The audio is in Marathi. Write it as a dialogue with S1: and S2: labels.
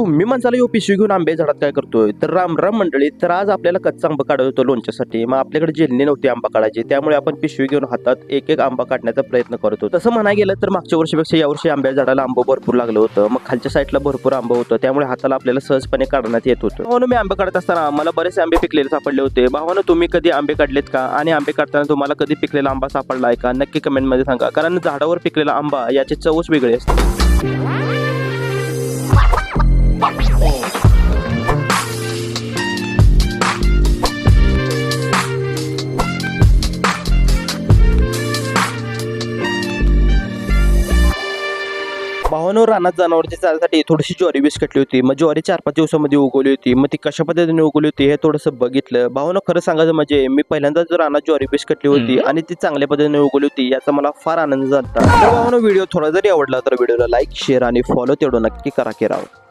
S1: तुम्ही माणसाला यो पिशवी घेऊन आंबे झाडात काय करतोय? तर राम राम मंडळी. तर आज आपल्याला कच्चा आंबा काढत होतो लोणच्यासाठी. मग आपल्याकडे जेलनी नव्हती आंबा काढायची, त्यामुळे आपण पिशवी घेऊन हातात एक एक आंबा काढण्याचा प्रयत्न करत होतो. तसं म्हणाय गेलं तर मागच्या वर्षीपेक्षा यावर्षी आंब्या झाडाला आंबं भरपूर लागलं होतं. मग खालच्या साईडला भरपूर आंबं होतं, त्यामुळे हाताला आपल्याला सहजपणे काढण्यात येत होतं. भावानं मी आंबे काढत असताना मला बरेचसे आंबे पिकलेले सापडले होते. भावानं तुम्ही कधी आंबे काढलेत का? आणि आंबे काढताना तुम्हाला कधी पिकलेला आंबा सापडला आहे का? नक्की कमेंटमध्ये सांगा, कारण झाडावर पिकलेला आंबा याची चवच वेगळी असते. भावानं रानात जनावरची चालण्यासाठी थोडीशी ज्वारी विस्कटली होती. मग ज्वारी 4-5 दिवसामध्ये उगवली होती. मग ती कशा पद्धतीने उगवली होती हे थोडंसं बघितलं. भावानं खरं सांगायचं म्हणजे मी पहिल्यांदाच रानात ज्वारी विस्कटली होती आणि ती चांगल्या पद्धतीने उगवली होती याचा मला फार आनंद झाला. तर भावानं व्हिडिओ थोडा जरी आवडला तर व्हिडिओला लाईक, शेअर आणि फॉलो तेवढं नक्की करा की राव.